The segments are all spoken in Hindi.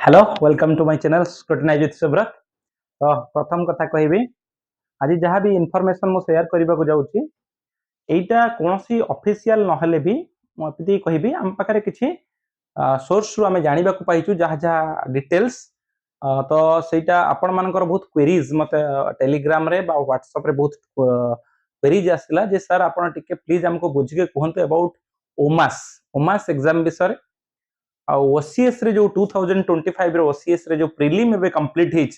Hello welcome to my channel scrutinize with Subrata. तो प्रथम कथा कहबी आज जहाँ भी इनफॉरमेशन मु शेयर करबा को जाउची एटा कोनोसी ऑफिशियल नहले भी मते कहबी हम पाखरे किछि सोर्स रु हमें जानिबा को पाइछु जहाँ जहाँ डिटेल्स तो सेटा आपण मानकर बहुत क्वेरीज मते टेलीग्राम रे बा व्हाट्सएप रे बहुत क्वेरीज आसला जे सर आपण टिके प्लीज हमको बुझिके कहंतु अबाउट ओमास ओमास एग्जाम विषय ओसीएस रे जो 2025 रे ओसीएस रे जो प्रीलिम एबे कंप्लीट हिच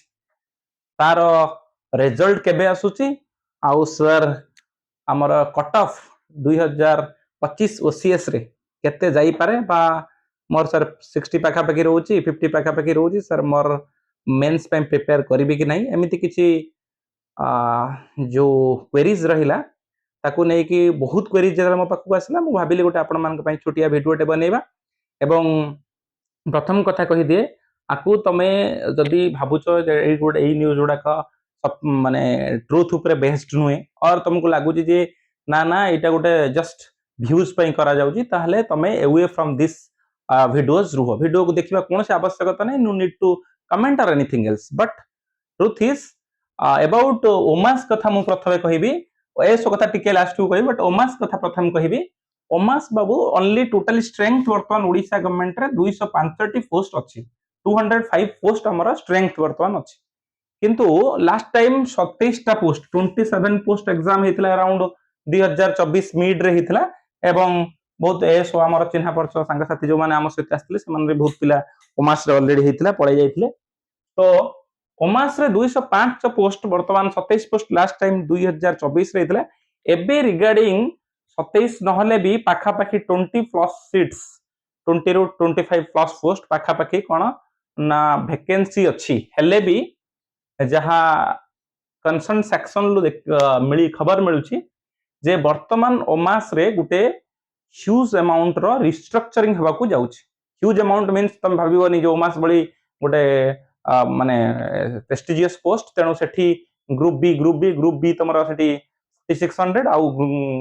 तार रिजल्ट केबे आसुची आउ सर हमर कट ऑफ 2025 ओसीएस रे केते जाई पारे बा मोर सर 60 पाखा पाखी रहउची 50 पाखा पाखी रहउची सर मोर मेंस पे प्रिपेयर करबी कि नहीं एमिति किछि जो क्वेरीज रहिला ताकू नै कि बहुत क्वेरीज जरा मो पाखु आसला मु भाबिली गोटे आपण मान पई छोटिया भिडियोटे बनेबा एवं प्रथम कथा कहि दिए आकु तमे जदि भाबुछ ए गुड ए न्यूज गुडा का माने ट्रुथ ऊपर बेस्ड नुए और तुमको लागुची जे ना ना एटा गोटे जस्ट व्यूज पई करा जाउची ताहले तमे अवे फ्रॉम दिस वीडियोस रुहो वीडियो को देखिबा कोन से आवश्यकता नै नो नीड टू कमेंट और anything else but truth is about ओमास कथा मु प्रथमे कहिबी एसो कथा टिके लास्ट को कहि बट ओमास कथा प्रथम कहिबी ओमास बाबू ओनली टोटल स्ट्रेंथ वर्तमान ओडिशा गवर्नमेंट रे 265 पोस्ट अछि 205 पोस्ट हमर स्ट्रेंथ वर्तमान अछि किंतु लास्ट टाइम 27 टा पोस्ट 27 पोस्ट एग्जाम हेतिला अराउंड 2024 मिड रे हेतिला एवं बहुत एसो हमर चिन्हा परच संग साथी जो माने हम सहित आस्थिले सेमान रे बहुत पिला ओमास रे ऑलरेडी हेतिला पळै जाइथिले तो ओमास रे 205 पोस्ट वर्तमान 27 पोस्ट लास्ट टाइम 2024 रे हेतिला एबे रिगार्डिंग 27 नहले भी पाखा पाखी 20 प्लस सीट्स 20 रो 25 प्लस पोस्ट पाखा पाखी कोन ना वैकेंसी अछि हेले भी जहाँ कंसर्न सेक्शन लु मिली खबर मिलुची जे वर्तमान ओमास रे गुटे ह्यूज अमाउंट रो रिस्ट्रक्चरिंग हवा को जाउची ह्यूज अमाउंट मींस तुम भाबिबनी जो ओमास बळी गुटे माने प्रेस्टिजियस पोस्ट तेनो सेठी ग्रुप बी तमरा सेठी 600 आउ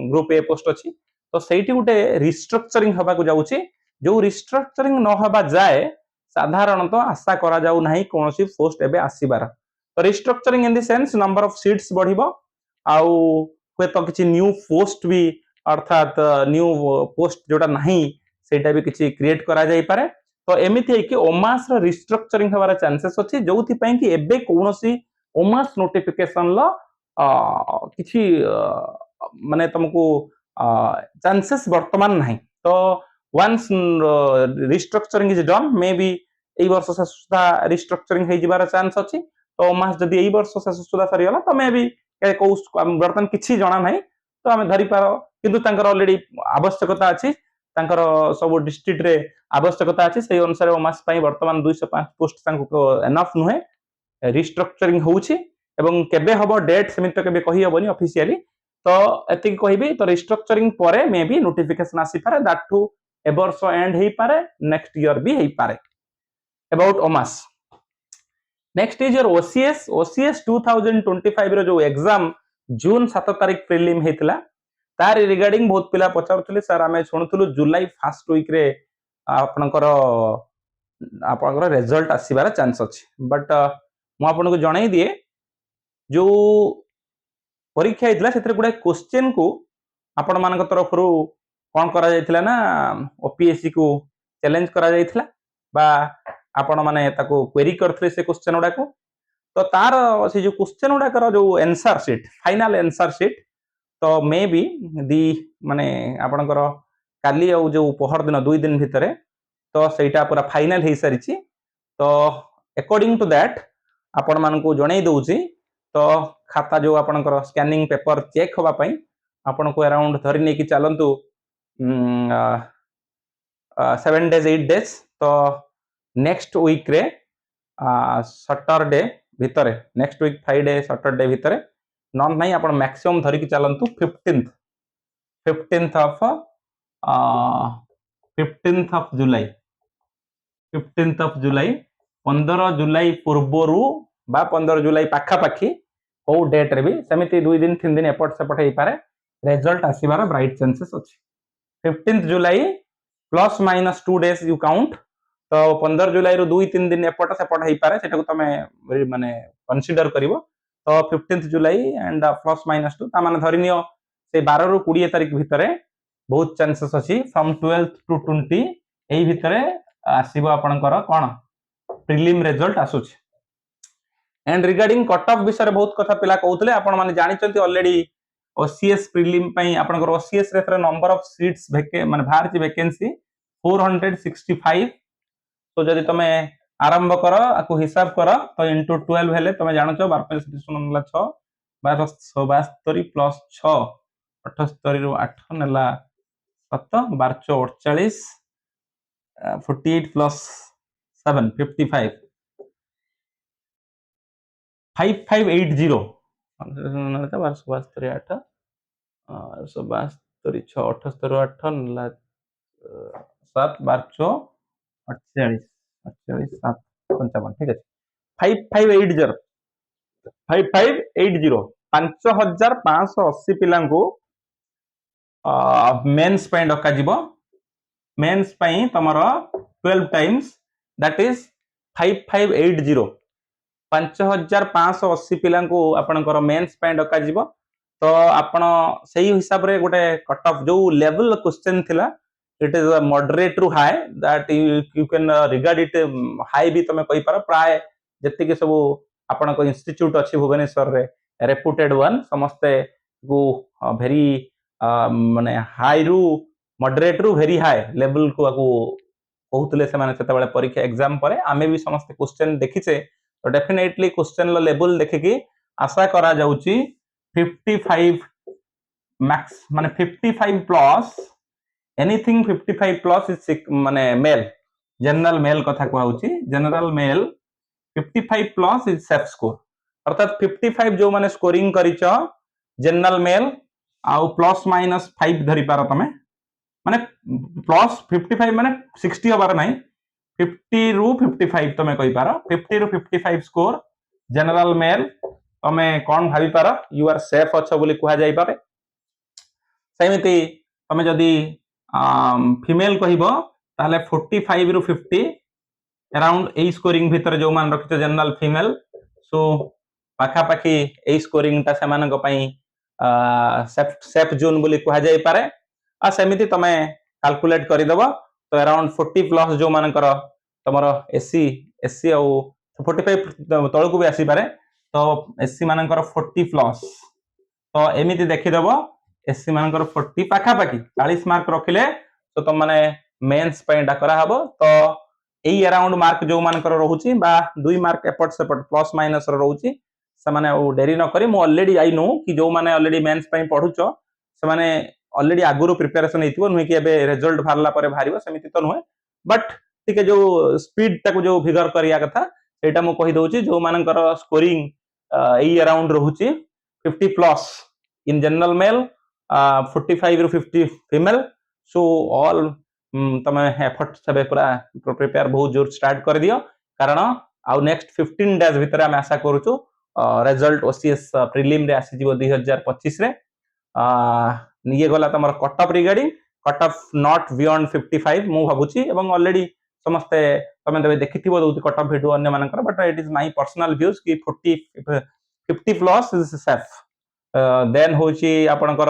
ग्रुप ए पोस्ट अछि तो सेठी गुटे रिस्ट्रक्चरिंग हवा को जाउची जो रिस्ट्रक्चरिंग न हवा जाए साधारणतः आशा करा जाउ नाही कोनोसी पोस्ट एबे आसीबार तो restructuring in the sense number of seats बढ़िबो आउ हे तो किछि न्यू पोस्ट भी अर्थात न्यू पोस्ट जोटा नाही सेटा भी किछि क्रिएट करा जाई पारे तो एमिति है कि ओमास रो रिस्ट्रक्चरिंग हवार चांसेस अछि जोथि पई कि एबे कोनोसी ओमास नोटिफिकेशन लो किछि माने तुमको चांसेस वर्तमान नाही तो once restructuring is done maybe एई वर्ष से सुधा रिस्ट्रक्चरिंग हे जिबार चांस अछि तो मास जदी एई वर्ष से सुधा सरी गला तो मे बी को वर्तमान किछि जणा नाही तो हमें धरि पारो किंतु तांकर ऑलरेडी आवश्यकता अछि तांकर सब डिस्ट्रिक्ट रे आवश्यकता अछि सेही अनुसार मास पई वर्तमान 205 पोस्ट तांको एनफ नुहे रिस्ट्रक्चरिंग होउछि एवं केबे हबो डेट समित तो केबे कहि हबोनी ऑफिशियली तो एति कहिबी तो रिस्ट्रक्चरिंग परे मे बी नोटिफिकेशन आसी पारे दैट टू ए वर्ष एंड हेई पारे नेक्स्ट ईयर भी हेई पारे about ओमास next is your OCS 2025 रो जो एग्जाम जून 7 तारिख प्रीलिम हेतिला तार रिगार्डिंग बहुत पिला पचारुथले सर आमे सुनुथुलु जुलाई फर्स्ट वीक रे आपनकर रिजल्ट आसीबार चांस अछि बट मु आपनको जणाई दिए जो परीक्षा हेतिला सेतरे गुडा क्वेश्चन को आपण मानक तरफ रु कोन करा जायतिला ना ओपीएससी को चैलेंज करा जायतिला बा आपण माने ताको क्वेरी करथले से क्वेश्चन उडा को तो तार से जो क्वेश्चन उडा कर जो answer sheet final answer sheet तो मे बी दी माने आपणकर काली और जो पहर दिन 2 दिन भितरे तो सेटा पूरा फाइनल हे सारिछि तो अकॉर्डिंग टू दैट आपण मानको जणाई दउछि तो खाता जो आपणकर स्कैनिंग पेपर चेक होबा पई आपण को अराउंड धरि नै कि चलंतु 7 डेज 8 डेज तो नेक्स्ट वीक रे सैटरडे भितरे नेक्स्ट वीक फ्राइडे सैटरडे भितरे नॉन नहीं आपण मैक्सिमम धरि कि चलंतु 15th ऑफ जुलाई 15 जुलाई पूर्वरु बा 15 जुलाई पाखा पाखी को डेट रे भी समिति 2 दिन 3 दिन एपट सेपट हे पारे रिजल्ट आसीबार ब्राइट चांसेस अछि 15th July plus minus 2 days you count तो 15 जुलाई रु 2-3 दिन एपट सेपट हो पारे सेटा को तमे माने कंसीडर करिवो तो 15 जुलाई एंड प्लस माइनस 2 ता माने धरिनियो से 12 रु 20 तारिख भितरे बहुत चांसेस अछि फ्रॉम 12 टू 20 एही भितरे आसीबो आपनकर कोन प्रीलिम रिजल्ट आसुछ एंड रिगार्डिंग कट ऑफ विषय बहुत कथा पिला कहउतले आपण माने जानि चंती ऑलरेडी ओसीएस प्रीलिम पई आपनकर ओसीएस रे नंबर ऑफ सीट्स वेके माने भारती वैकेंसी 465 तो जदि तमे आरंभ कर आकु हिसाब कर तो इनटू 12 हेले तमे जानो छ 12 सिटिशन नला 6 1272 प्लस 6 78 रु 8 नला 7 1248 48 प्लस 7 55 5580 1272 8 1272 6 78 8 नला 7 12 48 48 7 55 ठीक है 5580 5580 5580 पिला को मेंस पे डका जीवो मेंस पे तमरो 12 टाइम्स दैट इज 5580 5580 पिला को आपनकर मेंस पे डका जीवो तो आपण सही हिसाब रे गोटे कट ऑफ जो लेवल क्वेश्चन थिला it is a moderate to high that you can regard it high भी तमे कहि पारो प्राय जति के सब आपण को इंस्टीट्यूट अछि भुवनेश्वर रे रेपुटेड वन समस्ते को वेरी माने हाई रु मॉडरेट रु वेरी हाई लेवल को कहउतले से माने सेते बेले परीक्षा एग्जाम परे आमे भी समस्त क्वेश्चन देखिसे तो डेफिनेटली क्वेश्चन लो लेवल देखिकी आशा करा जाउची 55 मैक्स माने 55 प्लस एनीथिंग 55 प्लस इज माने मेल जनरल मेल कथा कहउची general male 55 plus is safe score अर्थात 55 जो माने स्कोरिंग करिच जनरल मेल आउ प्लस माइनस 5 धरि पार तमे माने प्लस 55 माने 60 हबार नाही 50 रु 55 तमे कहि पार 50 रु 55 स्कोर जनरल मेल तमे कोन भाबी पार यू आर सेफ अच्छा बोली कुहा जाई पारे सेमिति तमे जदी फीमेल कहिबो ताले 45 रु 50 अराउंड ए स्कोरिंग भीतर जो मान रखितो जनरल फीमेल सो पाखा पाखी ए स्कोरिंग ता समान को पई सेफ जोन बोली कुहा जाई पारे आ सेमिति तमे कैलकुलेट करि दबो तो अराउंड 40 प्लस जो मान कर तमरो एससी एससी आ 45 तळकु भी आसी पारे तो एससी मान कर 40 प्लस तो एमिति देखि दबो एससी मान कर 40 पाखा पाखी 40 मार्क रखिले तो तुम माने मेंस पई डाकरा हबो तो एई अराउंड मार्क जो मान कर रहउची बा 2 मार्क एपट सेपट प्लस माइनस रहउची से माने ओ डेरी न करी मो ऑलरेडी आई नो कि जो माने ऑलरेडी मेंस पई पढुचो से माने ऑलरेडी आगुरो प्रिपरेशन हेतिबो नुहे कि एबे रिजल्ट भारला परे भारिबो समिति तो नुहे बट ठीक है जो स्पीड ताको जो फिगर करिया कथा सेटा मो कहि दउची जो मानकर स्कोरिंग एई अराउंड रहउची 50 प्लस इन जनरल मेल 45 रु 50 फीमेल सो ऑल तमे एफर्ट सबे पूरा प्रिपेयर बहुत जोर स्टार्ट कर दियो कारण आउ नेक्स्ट 15 डेज भीतर हम आशा करूछु रिजल्ट ओसीएस प्रीलिम रे आसी जीवो 2025 रे निये गला तमर cut off regarding cut of not beyond 55 मु भाबुची एवं ऑलरेडी समस्ते तमे देबे देखिथिबो दोती कट ऑफ वीडियो अन्य मानकर but it is my personal views कि 50 प्लस इज सेफ देन होची आपनकर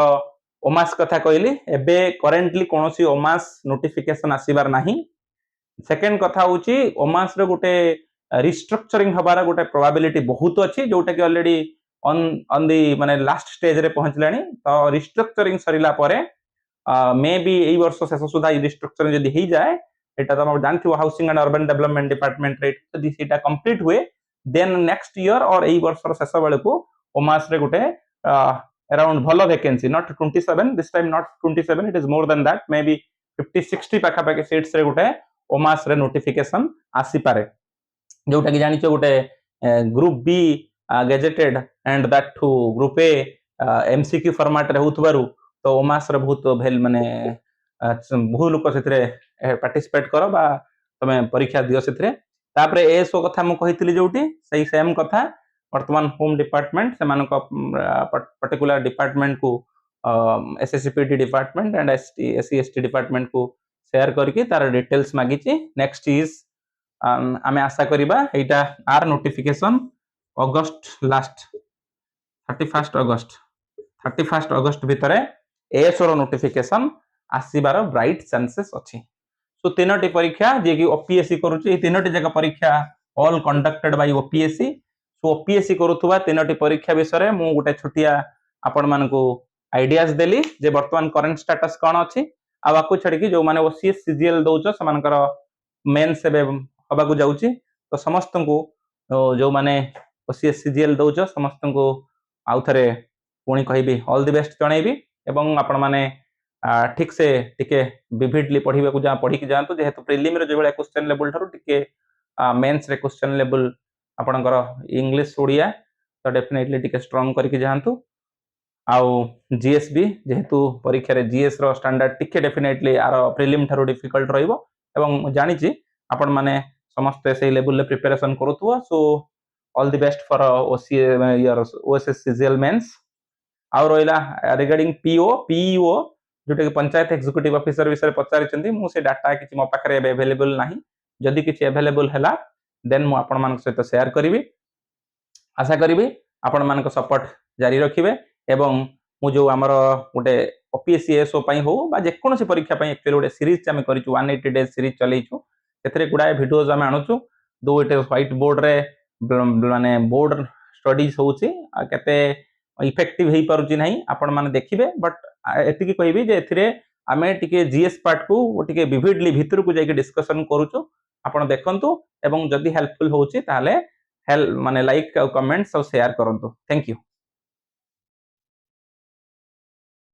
ओमास कथा कहली एबे करेंटली कोनोसी ओमास नोटिफिकेशन आसीबार नाही सेकंड कथा होची ओमास रे गुटे रिस्ट्रक्चरिंग हबारा गुटे प्रोबेबिलिटी बहुत अछि जोटा कि ऑलरेडी ऑन दी माने लास्ट स्टेज रे पहुंचलानी तो रिस्ट्रक्चरिंग सरिला परे मे बी एई वर्ष शेष सुधा रिस्ट्रक्चरिंग जदी ही जाए एटा त हम जानथिबो housing and urban development department रे जदी सेटा कंप्लीट हुए देन नेक्स्ट ईयर और एई वर्षर शेष बेले को ओमास रे गुटे around भलो vacancy not 27 this time not 27 it is more than that may be 50 60 पाखा पाके सीट्स रे गुटे ओमास रे नोटिफिकेशन आसी पारे जोटा कि जानिचो गुटे group B gazetted and that too group A MCQ format रे होतबारु तो ओमास रे बहुत भेल माने बहु लोक सेतरे पार्टिसिपेट करो बा तमे परीक्षा दियो सेतरे तापरे एसो कथा म कहितली जोटी सही सेम कथा वर्तमान होम डिपार्टमेंट से मानको पर्टिकुलर डिपार्टमेंट को एसएससीपीटी department and SC ST department को शेयर करके तार डिटेल्स मागिची नेक्स्ट इज आमे आशा करिबा एटा आर नोटिफिकेशन अगस्त लास्ट 31 अगस्त भितर एएसओ रो नोटिफिकेशन आसीबार ब्राइट चांसेस अछि। सो तीनोटी परीक्षा जे कि ओपीएससी करूची तीनोटी जगह परीक्षा all conducted by OPSC. So OPSC करूथुवा तीनोटी परीक्षा विषय मु गोटे छोटिया आपण मानकू आइडियाज देली जे वर्तमान करंट स्टेटस कोन अछि आ बाकू छडी कि जो माने ओसीएस सीजीएल दउचो समानकर मेंस एबे हबाकू जाउची तो समस्त को जो माने ओसीएस सीजीएल दउचो समस्त को आउ थरे पुणी कहबी ऑल द बेस्ट जणैबी एवं आपण माने ठीक से टिके विविडली पढ़िबा को जा पढ़ी कि जानतु जेहेतु प्रीलिम रे जेबळे क्वेश्चन लेवल थारु टिके मेंस रे क्वेश्चन लेवल आपणकर इंग्लिश ओडिया तो डेफिनेटली टिके स्ट्रांग करके जानतु आउ जीएस भी जेहेतु परीक्षा रे जीएस रो स्टैंडर्ड टिके डेफिनेटली आर प्रीलिम थारु डिफिकल्ट रहइबो एवं जानि छी आपण माने समस्त से लेवल ले प्रिपरेशन करूथुवा। So all the best for OCA your OSS CGL mains. आउ रहिला रिगार्डिंग पीईओ जोटे कि पंचायत एग्जीक्यूटिव ऑफिसर विषय पचारि मु से डाटा किछि मो पाखरे अवेलेबल नाही जदि किछि अवेलेबल हैला देन मु आपण मान सहित शेयर करिवि। आशा करिवि आपण मान सपोर्ट जारी रखिबे एवं मु जो हमर गोटे ओपीएससी एसओ पई हो बा जे कोनोसी परीक्षा पई एक्चुअली गोटे सीरीज हम करिछु 180 डेज सीरीज चलैछु एथरे गुडा वीडियोज हम आणुछु दो इट व्हाइट बोर्ड रे माने बोर्ड स्टडीज होउची आ केते इफेक्टिव हेई पारुची नाही आपण माने देखिबे बट एतिकी कहबी जे एथिरे आमे टिके जीएस पार्ट को टिके विविडली भितर को जाके डिस्कशन करूछु आपण देखंतु एवं जदि हेल्पफुल होउची ताले हेल्प माने लाइक कमेंट्स और शेयर करंतु। Thank you.